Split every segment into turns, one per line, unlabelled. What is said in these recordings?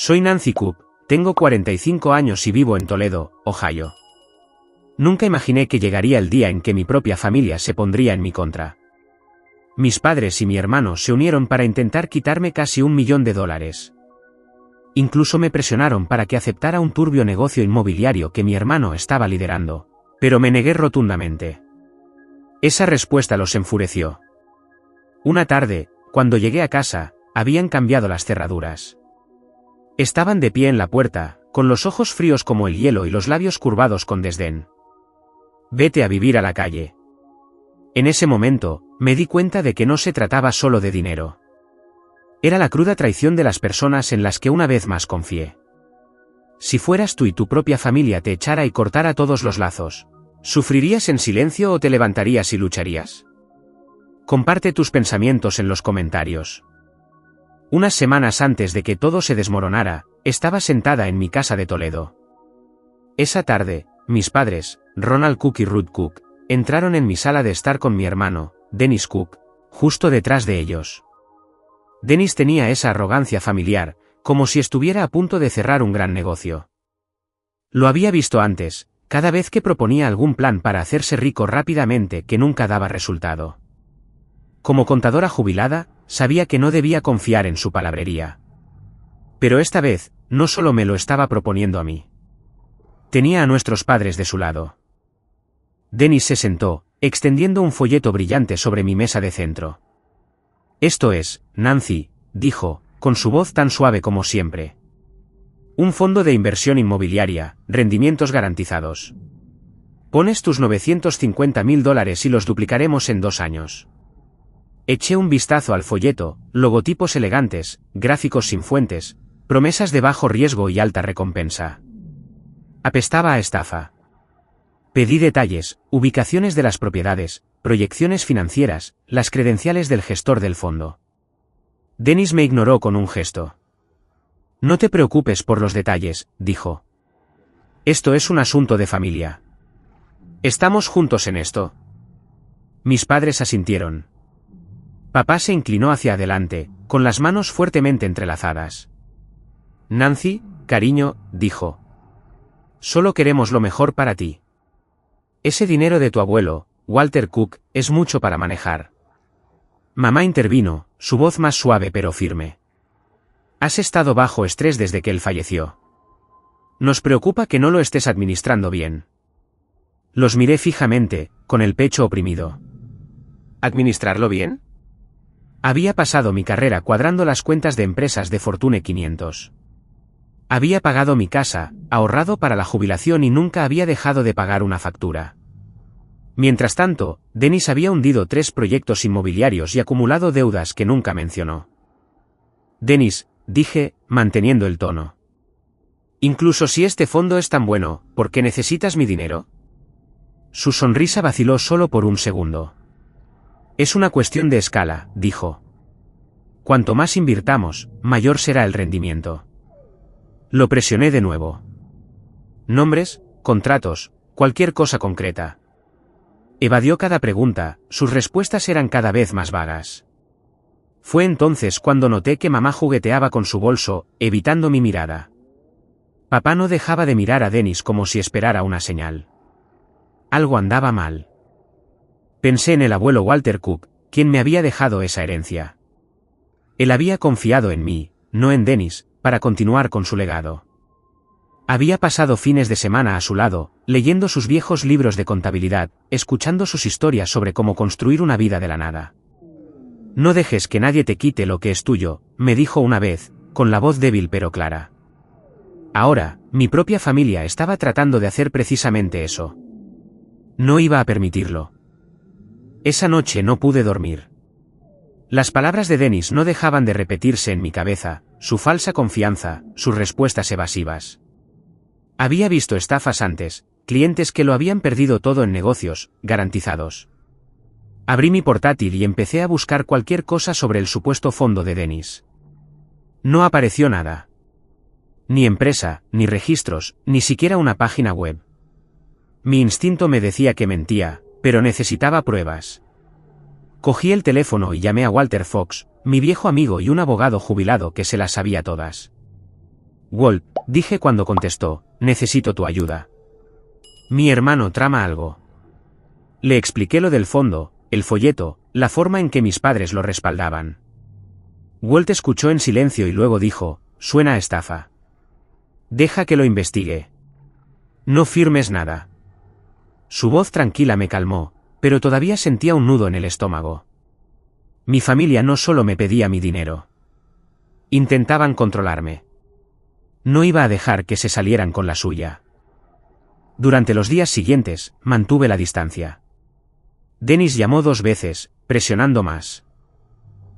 Soy Nancy Cook, tengo 45 años y vivo en Toledo, Ohio. Nunca imaginé que llegaría el día en que mi propia familia se pondría en mi contra. Mis padres y mi hermano se unieron para intentar quitarme casi $1 millón. Incluso me presionaron para que aceptara un turbio negocio inmobiliario que mi hermano estaba liderando, pero me negué rotundamente. Esa respuesta los enfureció. Una tarde, cuando llegué a casa, habían cambiado las cerraduras. Estaban de pie en la puerta, con los ojos fríos como el hielo y los labios curvados con desdén. Vete a vivir a la calle. En ese momento, me di cuenta de que no se trataba solo de dinero. Era la cruda traición de las personas en las que una vez más confié. Si fueras tú y tu propia familia te echara y cortara todos los lazos, ¿sufrirías en silencio o te levantarías y lucharías? Comparte tus pensamientos en los comentarios. Unas semanas antes de que todo se desmoronara, estaba sentada en mi casa de Toledo. Esa tarde, mis padres, Ronald Cook y Ruth Cook, entraron en mi sala de estar con mi hermano, Dennis Cook, justo detrás de ellos. Dennis tenía esa arrogancia familiar, como si estuviera a punto de cerrar un gran negocio. Lo había visto antes, cada vez que proponía algún plan para hacerse rico rápidamente que nunca daba resultado. Como contadora jubilada, sabía que no debía confiar en su palabrería. Pero esta vez, no solo me lo estaba proponiendo a mí. Tenía a nuestros padres de su lado. Dennis se sentó, extendiendo un folleto brillante sobre mi mesa de centro. Esto es, Nancy, dijo, con su voz tan suave como siempre. Un fondo de inversión inmobiliaria, rendimientos garantizados. Pones tus $950.000 y los duplicaremos en 2 años. Eché un vistazo al folleto, logotipos elegantes, gráficos sin fuentes, promesas de bajo riesgo y alta recompensa. Apestaba a estafa. Pedí detalles, ubicaciones de las propiedades, proyecciones financieras, las credenciales del gestor del fondo. Dennis me ignoró con un gesto. No te preocupes por los detalles, dijo. Esto es un asunto de familia. ¿Estamos juntos en esto? Mis padres asintieron. Papá se inclinó hacia adelante, con las manos fuertemente entrelazadas. Nancy, cariño, dijo. Solo queremos lo mejor para ti. Ese dinero de tu abuelo, Walter Cook, es mucho para manejar. Mamá intervino, su voz más suave pero firme. Has estado bajo estrés desde que él falleció. Nos preocupa que no lo estés administrando bien. Los miré fijamente, con el pecho oprimido. ¿Administrarlo bien? Había pasado mi carrera cuadrando las cuentas de empresas de Fortune 500. Había pagado mi casa, ahorrado para la jubilación y nunca había dejado de pagar una factura. Mientras tanto, Dennis había hundido 3 proyectos inmobiliarios y acumulado deudas que nunca mencionó. Dennis, dije, manteniendo el tono. Incluso si este fondo es tan bueno, ¿por qué necesitas mi dinero? Su sonrisa vaciló solo por un segundo. Es una cuestión de escala, dijo. Cuanto más invirtamos, mayor será el rendimiento. Lo presioné de nuevo. Nombres, contratos, cualquier cosa concreta. Evadió cada pregunta, sus respuestas eran cada vez más vagas. Fue entonces cuando noté que mamá jugueteaba con su bolso, evitando mi mirada. Papá no dejaba de mirar a Dennis como si esperara una señal. Algo andaba mal. Pensé en el abuelo Walter Cook, quien me había dejado esa herencia. Él había confiado en mí, no en Dennis, para continuar con su legado. Había pasado fines de semana a su lado, leyendo sus viejos libros de contabilidad, escuchando sus historias sobre cómo construir una vida de la nada. No dejes que nadie te quite lo que es tuyo, me dijo una vez, con la voz débil pero clara. Ahora, mi propia familia estaba tratando de hacer precisamente eso. No iba a permitirlo. Esa noche no pude dormir. Las palabras de Dennis no dejaban de repetirse en mi cabeza, su falsa confianza, sus respuestas evasivas. Había visto estafas antes, clientes que lo habían perdido todo en negocios, garantizados. Abrí mi portátil y empecé a buscar cualquier cosa sobre el supuesto fondo de Dennis. No apareció nada. Ni empresa, ni registros, ni siquiera una página web. Mi instinto me decía que mentía, pero necesitaba pruebas. Cogí el teléfono y llamé a Walter Fox, mi viejo amigo y un abogado jubilado que se las sabía todas. Walt, dije cuando contestó, necesito tu ayuda. Mi hermano trama algo. Le expliqué lo del fondo, el folleto, la forma en que mis padres lo respaldaban. Walt escuchó en silencio y luego dijo, suena a estafa. Deja que lo investigue. No firmes nada. Su voz tranquila me calmó, pero todavía sentía un nudo en el estómago. Mi familia no solo me pedía mi dinero. Intentaban controlarme. No iba a dejar que se salieran con la suya. Durante los días siguientes, mantuve la distancia. Dennis llamó 2 veces, presionando más.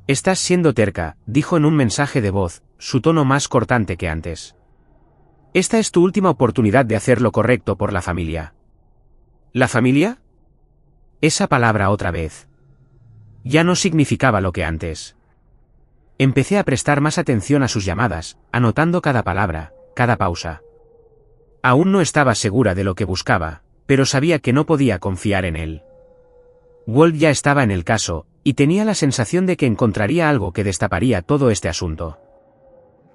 Estás siendo terca, dijo en un mensaje de voz, su tono más cortante que antes. Esta es tu última oportunidad de hacer lo correcto por la familia. ¿La familia? Esa palabra otra vez. Ya no significaba lo que antes. Empecé a prestar más atención a sus llamadas, anotando cada palabra, cada pausa. Aún no estaba segura de lo que buscaba, pero sabía que no podía confiar en él. Walt ya estaba en el caso, y tenía la sensación de que encontraría algo que destaparía todo este asunto.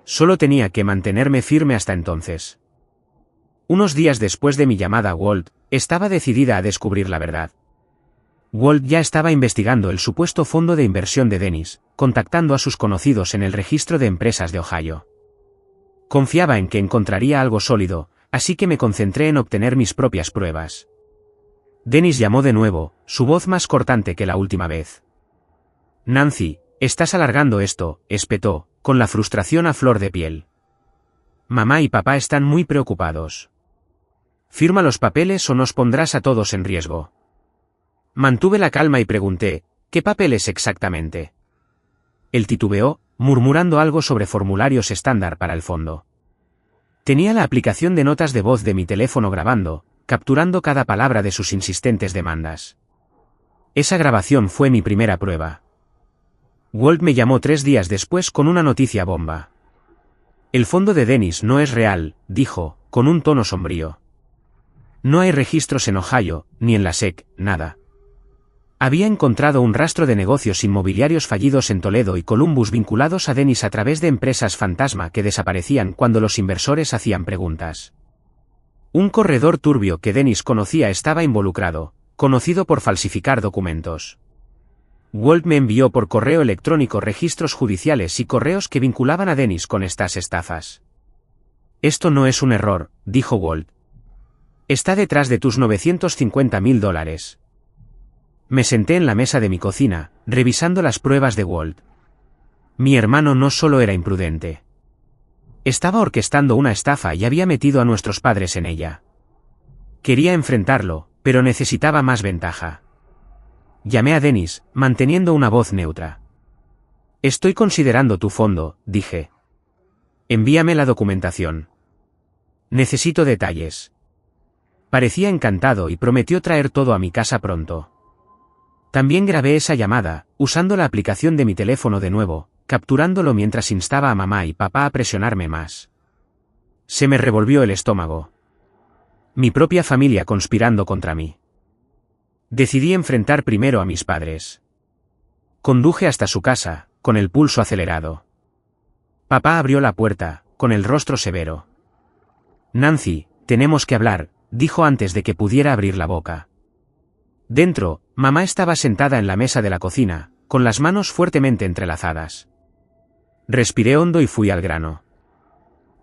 Solo tenía que mantenerme firme hasta entonces. Unos días después de mi llamada a Walt, estaba decidida a descubrir la verdad. Walt ya estaba investigando el supuesto fondo de inversión de Dennis, contactando a sus conocidos en el registro de empresas de Ohio. Confiaba en que encontraría algo sólido, así que me concentré en obtener mis propias pruebas. Dennis llamó de nuevo, su voz más cortante que la última vez. Nancy, estás alargando esto, espetó, con la frustración a flor de piel. Mamá y papá están muy preocupados. Firma los papeles o nos pondrás a todos en riesgo. Mantuve la calma y pregunté, ¿qué papeles exactamente? Él titubeó, murmurando algo sobre formularios estándar para el fondo. Tenía la aplicación de notas de voz de mi teléfono grabando, capturando cada palabra de sus insistentes demandas. Esa grabación fue mi primera prueba. Walt me llamó 3 días después con una noticia bomba. El fondo de Dennis no es real, dijo, con un tono sombrío. No hay registros en Ohio, ni en la SEC, nada. Había encontrado un rastro de negocios inmobiliarios fallidos en Toledo y Columbus vinculados a Dennis a través de empresas fantasma que desaparecían cuando los inversores hacían preguntas. Un corredor turbio que Dennis conocía estaba involucrado, conocido por falsificar documentos. Walt me envió por correo electrónico registros judiciales y correos que vinculaban a Dennis con estas estafas. Esto no es un error, dijo Walt. Está detrás de tus $950.000. Me senté en la mesa de mi cocina, revisando las pruebas de Walt. Mi hermano no solo era imprudente. Estaba orquestando una estafa y había metido a nuestros padres en ella. Quería enfrentarlo, pero necesitaba más ventaja. Llamé a Dennis, manteniendo una voz neutra. Estoy considerando tu fondo, dije. Envíame la documentación. Necesito detalles. Parecía encantado y prometió traer todo a mi casa pronto. También grabé esa llamada, usando la aplicación de mi teléfono de nuevo, capturándolo mientras instaba a mamá y papá a presionarme más. Se me revolvió el estómago. Mi propia familia conspirando contra mí. Decidí enfrentar primero a mis padres. Conduje hasta su casa, con el pulso acelerado. Papá abrió la puerta, con el rostro severo. Nancy, tenemos que hablar, dijo antes de que pudiera abrir la boca. Dentro, mamá estaba sentada en la mesa de la cocina, con las manos fuertemente entrelazadas. Respiré hondo y fui al grano.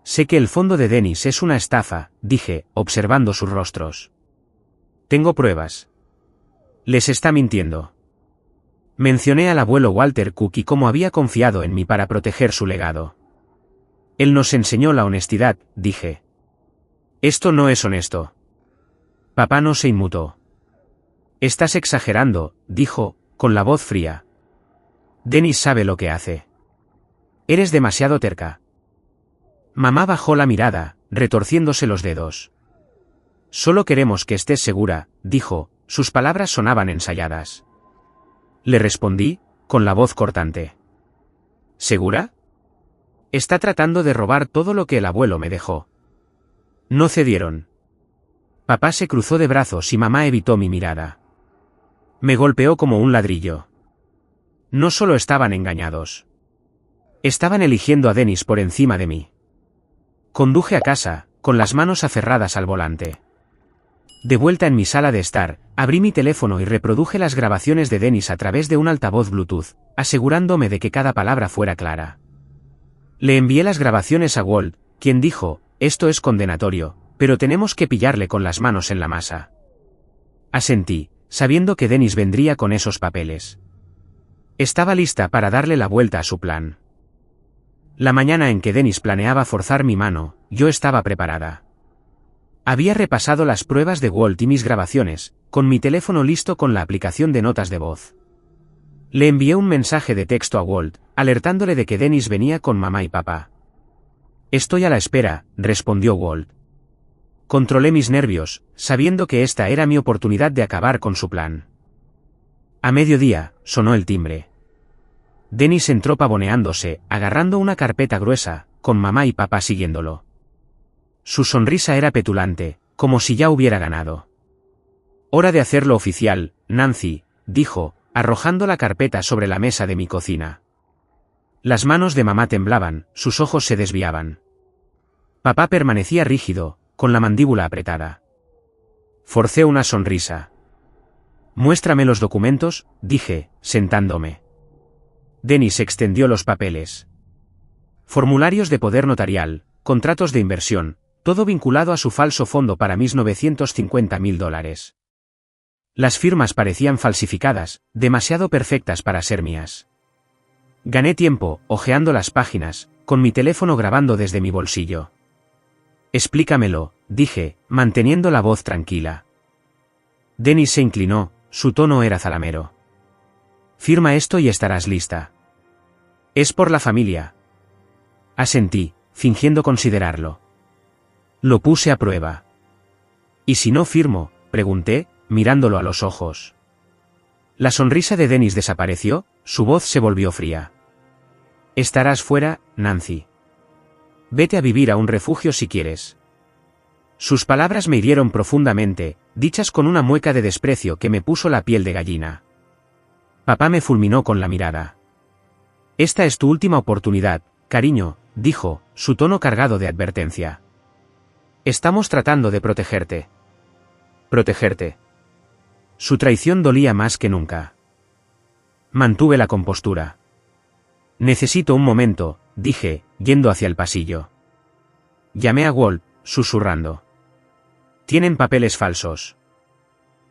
Sé que el fondo de Dennis es una estafa, dije, observando sus rostros. Tengo pruebas. Les está mintiendo. Mencioné al abuelo Walter Cook y cómo había confiado en mí para proteger su legado. Él nos enseñó la honestidad, dije. Esto no es honesto. Papá no se inmutó. Estás exagerando, dijo, con la voz fría. Dennis sabe lo que hace. Eres demasiado terca. Mamá bajó la mirada, retorciéndose los dedos. Solo queremos que estés segura, dijo, sus palabras sonaban ensayadas. Le respondí, con la voz cortante. ¿Segura? Está tratando de robar todo lo que el abuelo me dejó. No cedieron. Papá se cruzó de brazos y mamá evitó mi mirada. Me golpeó como un ladrillo. No solo estaban engañados. Estaban eligiendo a Dennis por encima de mí. Conduje a casa, con las manos aferradas al volante. De vuelta en mi sala de estar, abrí mi teléfono y reproduje las grabaciones de Dennis a través de un altavoz Bluetooth, asegurándome de que cada palabra fuera clara. Le envié las grabaciones a Walt, quien dijo, esto es condenatorio, pero tenemos que pillarle con las manos en la masa. Asentí, sabiendo que Dennis vendría con esos papeles. Estaba lista para darle la vuelta a su plan. La mañana en que Dennis planeaba forzar mi mano, yo estaba preparada. Había repasado las pruebas de Walt y mis grabaciones, con mi teléfono listo con la aplicación de notas de voz. Le envié un mensaje de texto a Walt, alertándole de que Dennis venía con mamá y papá. Estoy a la espera, respondió Walt. Controlé mis nervios, sabiendo que esta era mi oportunidad de acabar con su plan. A mediodía, sonó el timbre. Dennis entró pavoneándose, agarrando una carpeta gruesa, con mamá y papá siguiéndolo. Su sonrisa era petulante, como si ya hubiera ganado. Hora de hacerlo oficial, Nancy, dijo, arrojando la carpeta sobre la mesa de mi cocina. Las manos de mamá temblaban, sus ojos se desviaban. Papá permanecía rígido, con la mandíbula apretada. Forcé una sonrisa. Muéstrame los documentos, dije, sentándome. Dennis extendió los papeles. Formularios de poder notarial, contratos de inversión, todo vinculado a su falso fondo para mis $950.000. Las firmas parecían falsificadas, demasiado perfectas para ser mías. Gané tiempo, hojeando las páginas, con mi teléfono grabando desde mi bolsillo. Explícamelo, dije, manteniendo la voz tranquila. Dennis se inclinó, su tono era zalamero. Firma esto y estarás lista. Es por la familia. Asentí, fingiendo considerarlo. Lo puse a prueba. ¿Y si no firmo?, pregunté, mirándolo a los ojos. La sonrisa de Dennis desapareció, su voz se volvió fría. Estarás fuera, Nancy. Vete a vivir a un refugio si quieres. Sus palabras me hirieron profundamente, dichas con una mueca de desprecio que me puso la piel de gallina. Papá me fulminó con la mirada. Esta es tu última oportunidad, cariño, dijo, su tono cargado de advertencia. Estamos tratando de protegerte. Protegerte. Su traición dolía más que nunca. Mantuve la compostura. Necesito un momento, dije, yendo hacia el pasillo. Llamé a Walt, susurrando. Tienen papeles falsos.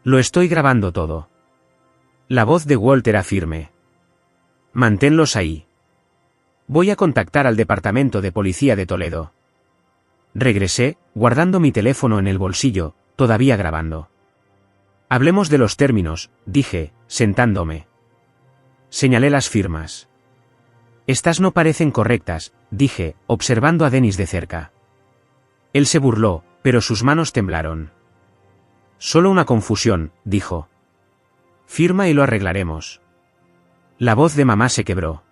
Lo estoy grabando todo. La voz de Walt era firme. Manténlos ahí. Voy a contactar al Departamento de Policía de Toledo. Regresé, guardando mi teléfono en el bolsillo, todavía grabando. Hablemos de los términos, dije, sentándome. Señalé las firmas. Estas no parecen correctas, dije, observando a Dennis de cerca. Él se burló, pero sus manos temblaron. Solo una confusión, dijo. Firma y lo arreglaremos. La voz de mamá se quebró.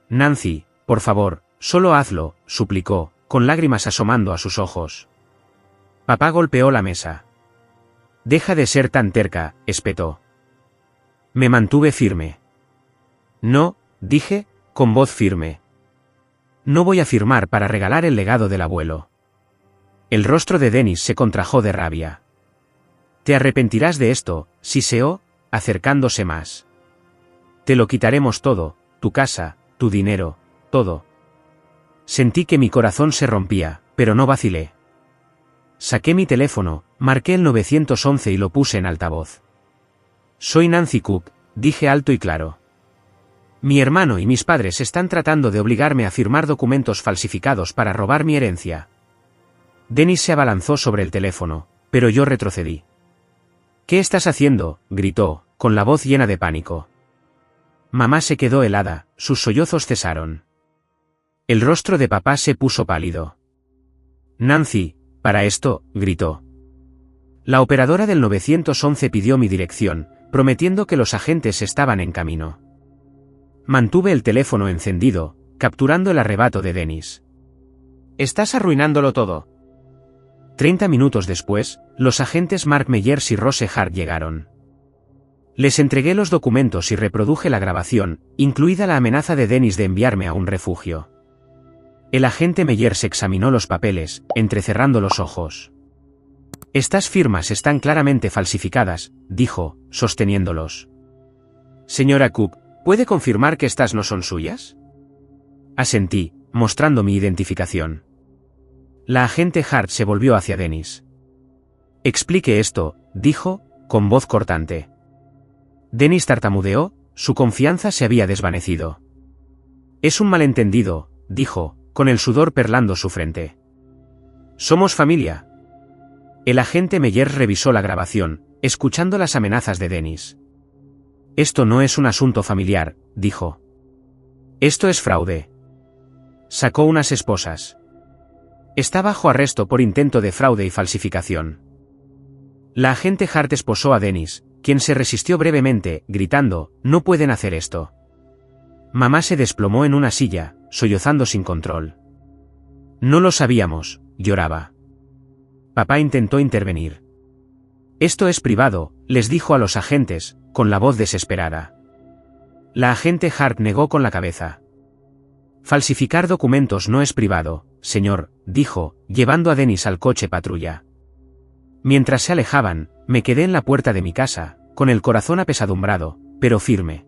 Nancy, por favor, solo hazlo, suplicó, con lágrimas asomando a sus ojos. Papá golpeó la mesa. Deja de ser tan terca, espetó. Me mantuve firme. No, dije, con voz firme. No voy a firmar para regalar el legado del abuelo. El rostro de Dennis se contrajo de rabia. Te arrepentirás de esto, siseó, acercándose más. Te lo quitaremos todo, tu casa, tu dinero, todo. Sentí que mi corazón se rompía, pero no vacilé. Saqué mi teléfono, marqué el 911 y lo puse en altavoz. Soy Nancy Cook, dije alto y claro. Mi hermano y mis padres están tratando de obligarme a firmar documentos falsificados para robar mi herencia. Dennis se abalanzó sobre el teléfono, pero yo retrocedí. ¿Qué estás haciendo?, gritó, con la voz llena de pánico. Mamá se quedó helada, sus sollozos cesaron. El rostro de papá se puso pálido. Nancy, para esto, gritó. La operadora del 911 pidió mi dirección, prometiendo que los agentes estaban en camino. Mantuve el teléfono encendido, capturando el arrebato de Dennis. Estás arruinándolo todo. 30 minutos después, los agentes Mark Meyers y Rose Hart llegaron. Les entregué los documentos y reproduje la grabación, incluida la amenaza de Dennis de enviarme a un refugio. El agente Meyers examinó los papeles, entrecerrando los ojos. Estas firmas están claramente falsificadas, dijo, sosteniéndolos. Señora Cook, ¿puede confirmar que estas no son suyas? Asentí, mostrando mi identificación. La agente Hart se volvió hacia Dennis. Explique esto, dijo, con voz cortante. Dennis tartamudeó, su confianza se había desvanecido. Es un malentendido, dijo, con el sudor perlando su frente. Somos familia. El agente Meyers revisó la grabación, escuchando las amenazas de Dennis. Esto no es un asunto familiar, dijo. Esto es fraude. Sacó unas esposas. Está bajo arresto por intento de fraude y falsificación. La agente Hart esposó a Dennis, quien se resistió brevemente, gritando, no pueden hacer esto. Mamá se desplomó en una silla, sollozando sin control. No lo sabíamos, lloraba. Papá intentó intervenir. Esto es privado, les dijo a los agentes, con la voz desesperada. La agente Hart negó con la cabeza. Falsificar documentos no es privado, señor, dijo, llevando a Dennis al coche patrulla. Mientras se alejaban, me quedé en la puerta de mi casa, con el corazón apesadumbrado, pero firme.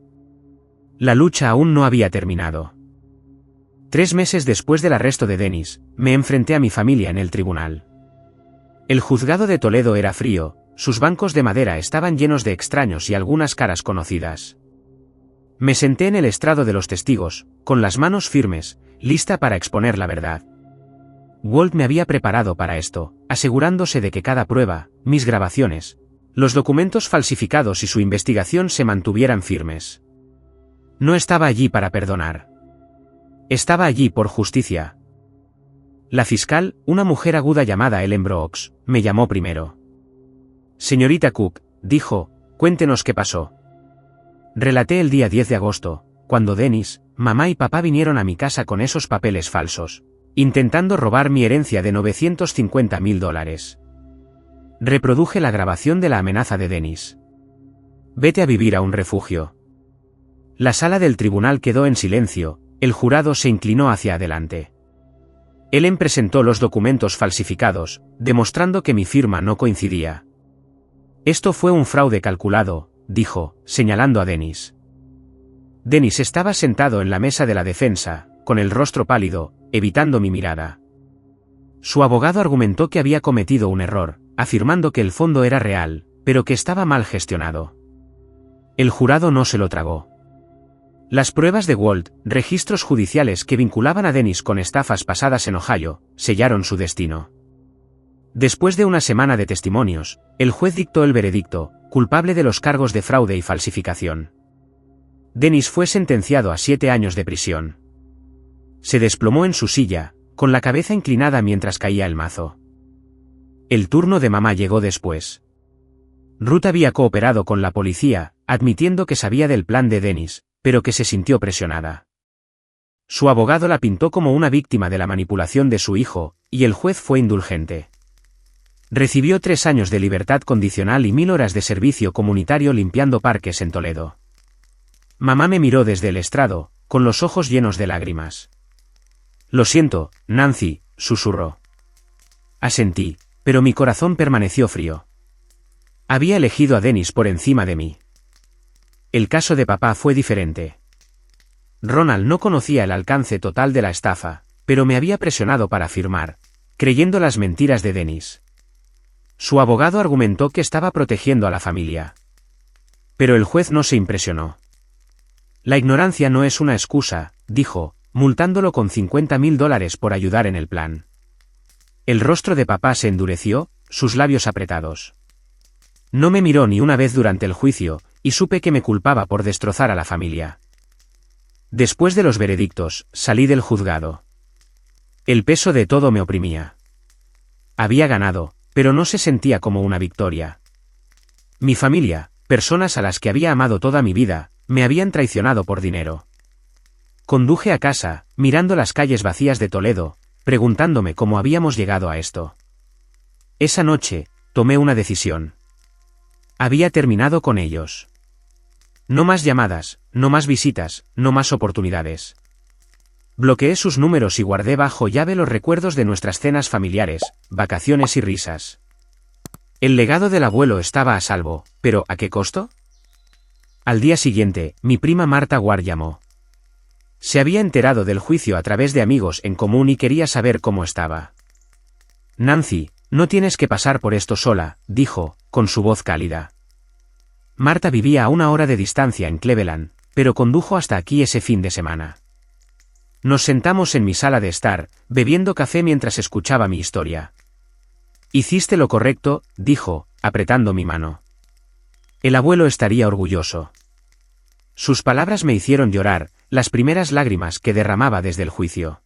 La lucha aún no había terminado. 3 meses después del arresto de Dennis, me enfrenté a mi familia en el tribunal. El juzgado de Toledo era frío, sus bancos de madera estaban llenos de extraños y algunas caras conocidas. Me senté en el estrado de los testigos, con las manos firmes, lista para exponer la verdad. Walt me había preparado para esto, asegurándose de que cada prueba, mis grabaciones, los documentos falsificados y su investigación se mantuvieran firmes. No estaba allí para perdonar. Estaba allí por justicia. La fiscal, una mujer aguda llamada Ellen Brooks, me llamó primero. Señorita Cook, dijo, cuéntenos qué pasó. Relaté el día 10 de agosto, cuando Dennis, mamá y papá vinieron a mi casa con esos papeles falsos, intentando robar mi herencia de $950,000. Reproduje la grabación de la amenaza de Dennis. Vete a vivir a un refugio. La sala del tribunal quedó en silencio, el jurado se inclinó hacia adelante. Ellen presentó los documentos falsificados, demostrando que mi firma no coincidía. Esto fue un fraude calculado, dijo, señalando a Dennis. Dennis estaba sentado en la mesa de la defensa, con el rostro pálido, evitando mi mirada. Su abogado argumentó que había cometido un error, afirmando que el fondo era real, pero que estaba mal gestionado. El jurado no se lo tragó. Las pruebas de Walt, registros judiciales que vinculaban a Dennis con estafas pasadas en Ohio, sellaron su destino. Después de una semana de testimonios, el juez dictó el veredicto, culpable de los cargos de fraude y falsificación. Dennis fue sentenciado a 7 años de prisión. Se desplomó en su silla, con la cabeza inclinada mientras caía el mazo. El turno de mamá llegó después. Ruth había cooperado con la policía, admitiendo que sabía del plan de Dennis, pero que se sintió presionada. Su abogado la pintó como una víctima de la manipulación de su hijo, y el juez fue indulgente. Recibió 3 años de libertad condicional y 1000 horas de servicio comunitario limpiando parques en Toledo. Mamá me miró desde el estrado, con los ojos llenos de lágrimas. Lo siento, Nancy, susurró. Asentí, pero mi corazón permaneció frío. Había elegido a Dennis por encima de mí. El caso de papá fue diferente. Ronald no conocía el alcance total de la estafa, pero me había presionado para firmar, creyendo las mentiras de Dennis. Su abogado argumentó que estaba protegiendo a la familia. Pero el juez no se impresionó. La ignorancia no es una excusa, dijo, multándolo con $50,000 por ayudar en el plan. El rostro de papá se endureció, sus labios apretados. No me miró ni una vez durante el juicio, y supe que me culpaba por destrozar a la familia. Después de los veredictos, salí del juzgado. El peso de todo me oprimía. Había ganado, pero no se sentía como una victoria. Mi familia, personas a las que había amado toda mi vida, me habían traicionado por dinero. Conduje a casa, mirando las calles vacías de Toledo, preguntándome cómo habíamos llegado a esto. Esa noche, tomé una decisión. Había terminado con ellos. No más llamadas, no más visitas, no más oportunidades. Bloqueé sus números y guardé bajo llave los recuerdos de nuestras cenas familiares, vacaciones y risas. El legado del abuelo estaba a salvo, pero ¿a qué costo? Al día siguiente, mi prima Marta Ward llamó. Se había enterado del juicio a través de amigos en común y quería saber cómo estaba. Nancy, no tienes que pasar por esto sola, dijo, con su voz cálida. Marta vivía a 1 hora de distancia en Cleveland, pero condujo hasta aquí ese fin de semana. Nos sentamos en mi sala de estar, bebiendo café mientras escuchaba mi historia. Hiciste lo correcto, dijo, apretando mi mano. El abuelo estaría orgulloso. Sus palabras me hicieron llorar, las primeras lágrimas que derramaba desde el juicio.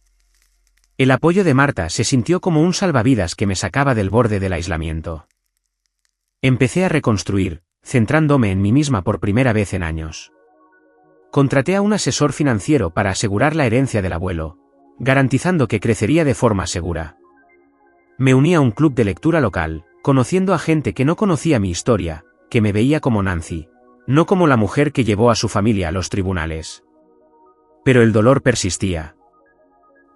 El apoyo de Marta se sintió como un salvavidas que me sacaba del borde del aislamiento. Empecé a reconstruir, centrándome en mí misma por primera vez en años. Contraté a un asesor financiero para asegurar la herencia del abuelo, garantizando que crecería de forma segura. Me uní a un club de lectura local, conociendo a gente que no conocía mi historia, que me veía como Nancy, no como la mujer que llevó a su familia a los tribunales. Pero el dolor persistía.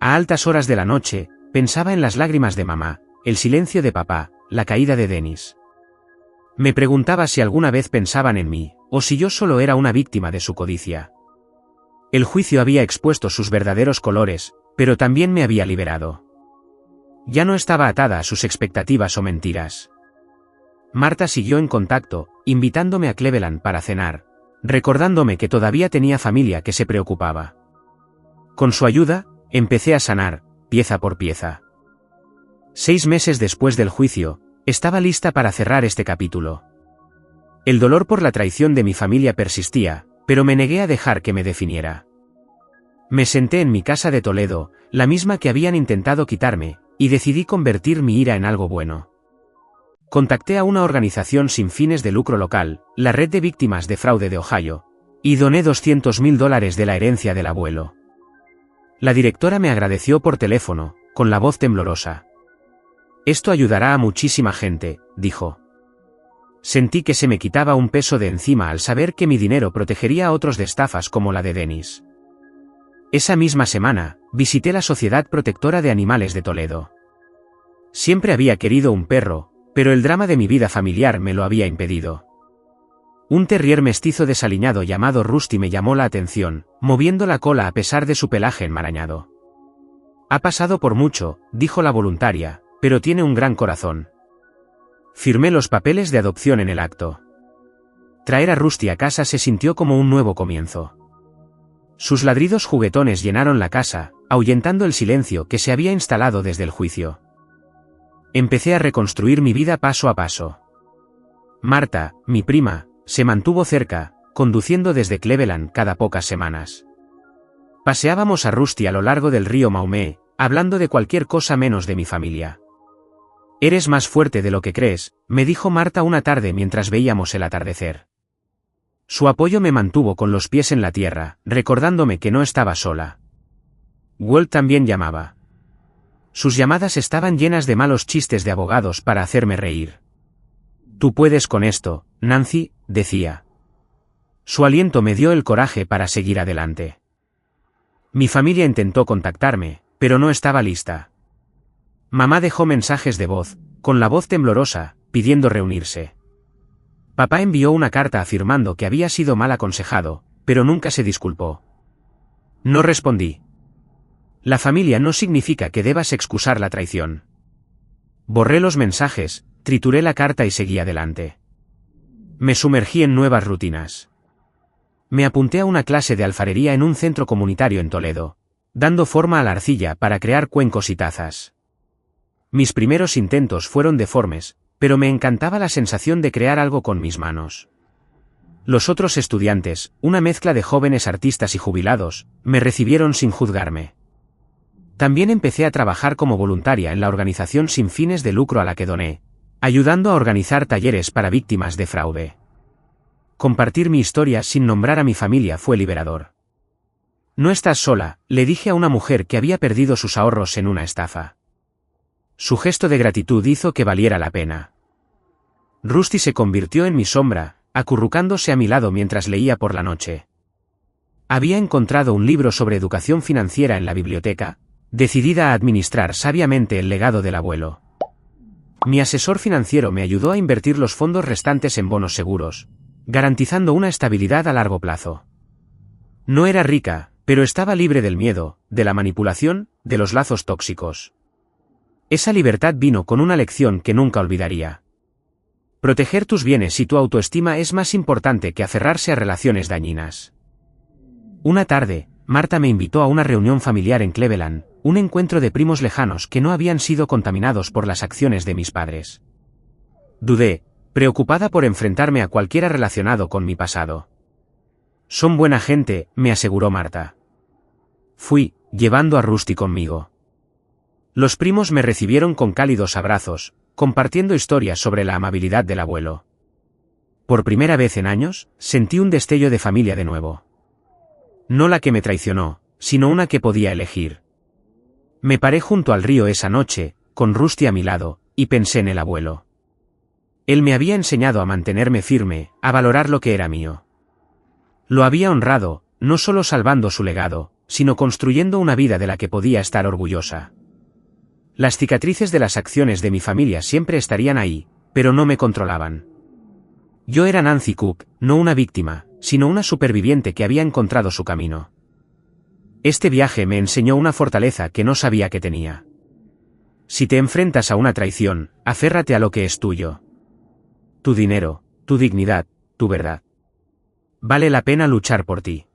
A altas horas de la noche, pensaba en las lágrimas de mamá, el silencio de papá, la caída de Dennis. Me preguntaba si alguna vez pensaban en mí, o si yo solo era una víctima de su codicia. El juicio había expuesto sus verdaderos colores, pero también me había liberado. Ya no estaba atada a sus expectativas o mentiras. Marta siguió en contacto, invitándome a Cleveland para cenar, recordándome que todavía tenía familia que se preocupaba. Con su ayuda, empecé a sanar, pieza por pieza. 6 meses después del juicio, estaba lista para cerrar este capítulo. El dolor por la traición de mi familia persistía, pero me negué a dejar que me definiera. Me senté en mi casa de Toledo, la misma que habían intentado quitarme, y decidí convertir mi ira en algo bueno. Contacté a una organización sin fines de lucro local, la Red de Víctimas de Fraude de Ohio, y doné $200,000 de la herencia del abuelo. La directora me agradeció por teléfono, con la voz temblorosa. Esto ayudará a muchísima gente, dijo. Sentí que se me quitaba un peso de encima al saber que mi dinero protegería a otros de estafas como la de Dennis. Esa misma semana, visité la Sociedad Protectora de Animales de Toledo. Siempre había querido un perro, pero el drama de mi vida familiar me lo había impedido. Un terrier mestizo desaliñado llamado Rusty me llamó la atención, moviendo la cola a pesar de su pelaje enmarañado. Ha pasado por mucho, dijo la voluntaria, pero tiene un gran corazón. Firmé los papeles de adopción en el acto. Traer a Rusty a casa se sintió como un nuevo comienzo. Sus ladridos juguetones llenaron la casa, ahuyentando el silencio que se había instalado desde el juicio. Empecé a reconstruir mi vida paso a paso. Marta, mi prima, se mantuvo cerca, conduciendo desde Cleveland cada pocas semanas. Paseábamos a Rusty a lo largo del río Maumee, hablando de cualquier cosa menos de mi familia. Eres más fuerte de lo que crees, me dijo Marta una tarde mientras veíamos el atardecer. Su apoyo me mantuvo con los pies en la tierra, recordándome que no estaba sola. Walt también llamaba. Sus llamadas estaban llenas de malos chistes de abogados para hacerme reír. Tú puedes con esto, Nancy, decía. Su aliento me dio el coraje para seguir adelante. Mi familia intentó contactarme, pero no estaba lista. Mamá dejó mensajes de voz, con la voz temblorosa, pidiendo reunirse. Papá envió una carta afirmando que había sido mal aconsejado, pero nunca se disculpó. No respondí. La familia no significa que debas excusar la traición. Borré los mensajes, trituré la carta y seguí adelante. Me sumergí en nuevas rutinas. Me apunté a una clase de alfarería en un centro comunitario en Toledo, dando forma a la arcilla para crear cuencos y tazas. Mis primeros intentos fueron deformes, pero me encantaba la sensación de crear algo con mis manos. Los otros estudiantes, una mezcla de jóvenes artistas y jubilados, me recibieron sin juzgarme. También empecé a trabajar como voluntaria en la organización sin fines de lucro a la que doné, ayudando a organizar talleres para víctimas de fraude. Compartir mi historia sin nombrar a mi familia fue liberador. No estás sola, le dije a una mujer que había perdido sus ahorros en una estafa. Su gesto de gratitud hizo que valiera la pena. Rusty se convirtió en mi sombra, acurrucándose a mi lado mientras leía por la noche. Había encontrado un libro sobre educación financiera en la biblioteca, decidida a administrar sabiamente el legado del abuelo. Mi asesor financiero me ayudó a invertir los fondos restantes en bonos seguros, garantizando una estabilidad a largo plazo. No era rica, pero estaba libre del miedo, de la manipulación, de los lazos tóxicos. Esa libertad vino con una lección que nunca olvidaría. Proteger tus bienes y tu autoestima es más importante que aferrarse a relaciones dañinas. Una tarde, Marta me invitó a una reunión familiar en Cleveland, un encuentro de primos lejanos que no habían sido contaminados por las acciones de mis padres. Dudé, preocupada por enfrentarme a cualquiera relacionado con mi pasado. Son buena gente, me aseguró Marta. Fui, llevando a Rusty conmigo. Los primos me recibieron con cálidos abrazos, compartiendo historias sobre la amabilidad del abuelo. Por primera vez en años, sentí un destello de familia de nuevo. No la que me traicionó, sino una que podía elegir. Me paré junto al río esa noche, con Rusty a mi lado, y pensé en el abuelo. Él me había enseñado a mantenerme firme, a valorar lo que era mío. Lo había honrado, no solo salvando su legado, sino construyendo una vida de la que podía estar orgullosa. Las cicatrices de las acciones de mi familia siempre estarían ahí, pero no me controlaban. Yo era Nancy Cook, no una víctima, sino una superviviente que había encontrado su camino. Este viaje me enseñó una fortaleza que no sabía que tenía. Si te enfrentas a una traición, aférrate a lo que es tuyo. Tu dinero, tu dignidad, tu verdad. Vale la pena luchar por ti.